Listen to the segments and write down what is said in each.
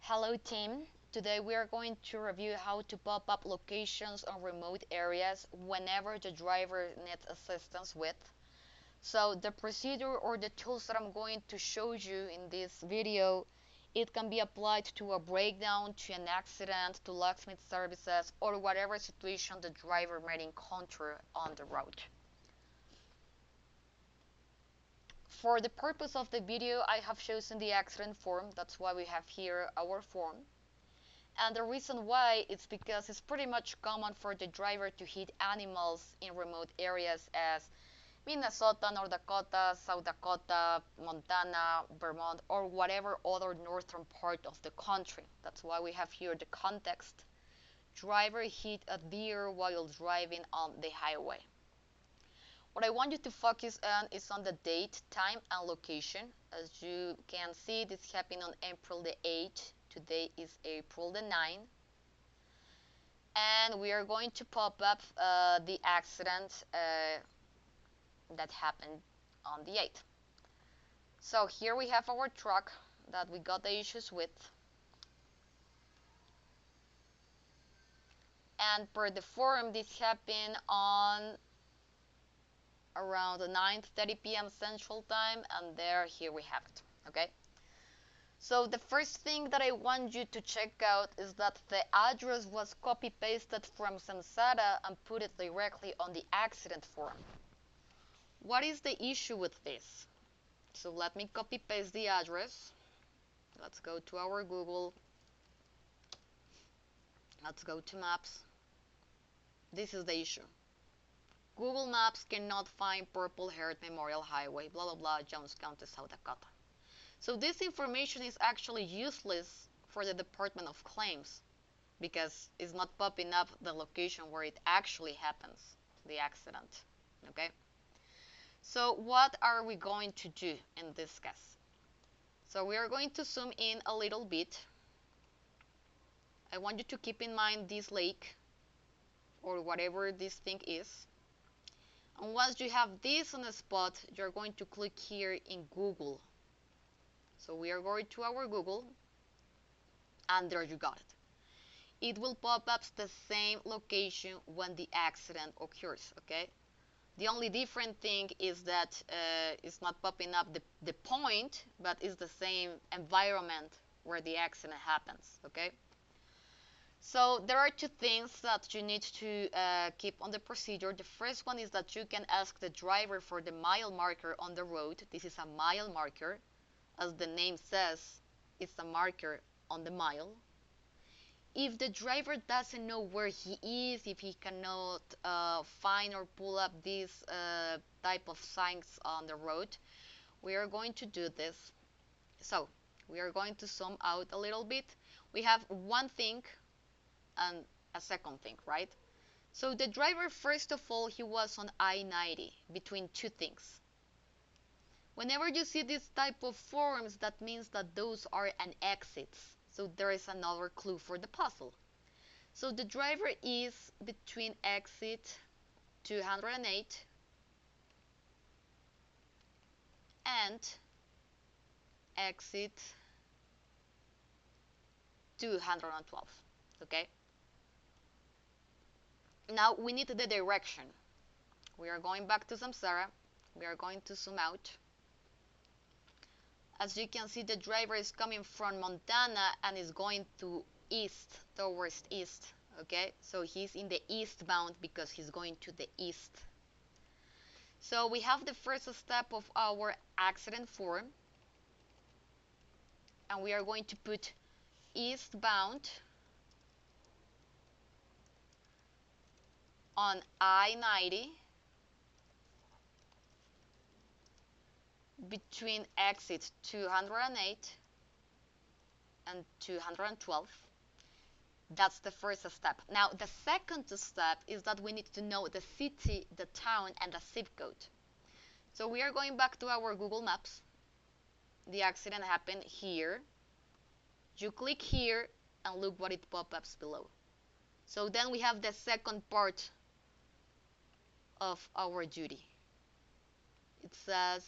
Hello team, today we are going to review how to pop up locations on remote areas whenever the driver needs assistance with. So the procedure or the tools that I'm going to show you in this video, it can be applied to a breakdown, to an accident, to locksmith services, or whatever situation the driver might encounter on the road. For the purpose of the video, I have chosen the accident form. That's why we have here our form. And the reason why is because it's pretty much common for the driver to hit animals in remote areas as Minnesota, North Dakota, South Dakota, Montana, Vermont, or whatever other northern part of the country. That's why we have here the context. Driver hit a deer while driving on the highway. What I want you to focus on is on the date, time, and location. As you can see, this happened on April the 8th. Today is April the 9th. And we are going to pop up the accident that happened on the 8th. So here we have our truck that we got the issues with. And per the form, this happened on around 9:30 p.m. Central Time, and here we have it. Okay. So the first thing that I want you to check out is that the address was copy pasted from Samsara and put it directly on the accident form. What is the issue with this? So let me copy paste the address. Let's go to our Google. Let's go to Maps. This is the issue. Google Maps cannot find Purple Heart Memorial Highway, blah blah blah, Jones County, South Dakota. So this information is actually useless for the Department of Claims because it's not popping up the location where it actually happens, the accident. Okay? So what are we going to do in this case? So we are going to zoom in a little bit. I want you to keep in mind this lake or whatever this thing is. And once you have this on a spot, you're going to click here in Google. So we are going to our Google, and there you got it. It will pop up the same location when the accident occurs, okay? The only different thing is that it's not popping up the point, but it's the same environment where the accident happens, okay? So there are two things that you need to keep on the procedure. The first one is that you can ask the driver for the mile marker on the road. This is a mile marker. As the name says, it's a marker on the mile. If the driver doesn't know where he is, if he cannot find or pull up these type of signs on the road, we are going to do this. So we are going to zoom out a little bit. We have one thing and a second thing, right? So the driver, first of all, he was on I-90 between two things. Whenever you see this type of forms, that means that those are an exits. So there is another clue for the puzzle. So the driver is between exit 208 and exit 212. Okay? Now we need the direction. We are going back to Samsara. We are going to zoom out. As you can see, the driver is coming from Montana and is going to east, towards east. Okay, so he's in the eastbound because he's going to the east. So we have the first step of our accident form, and we are going to put eastbound on I-90 between exit 208 and 212. That's the first step. Now the second step is that we need to know the city, the town, and the zip code. So we are going back to our Google Maps. The accident happened here. You click here and look what it pops up below. So then we have the second part of our duty. It says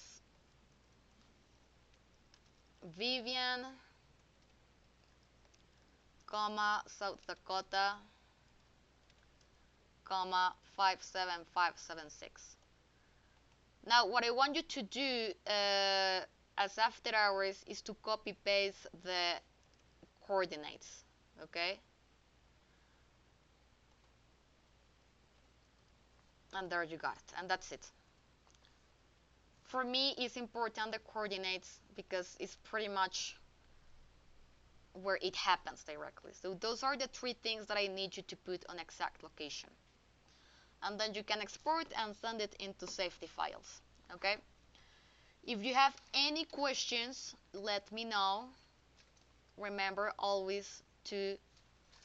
Vivian comma, South Dakota, comma, 57576. Now, what I want you to do as after hours is to copy paste the coordinates, okay? And there you got it, and that's it. For me, it's important the coordinates because it's pretty much where it happens directly. So those are the three things that I need you to put on exact location. And then you can export and send it into safety files, okay? If you have any questions, let me know. Remember always to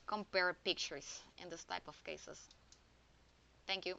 compare pictures in this type of cases. Thank you.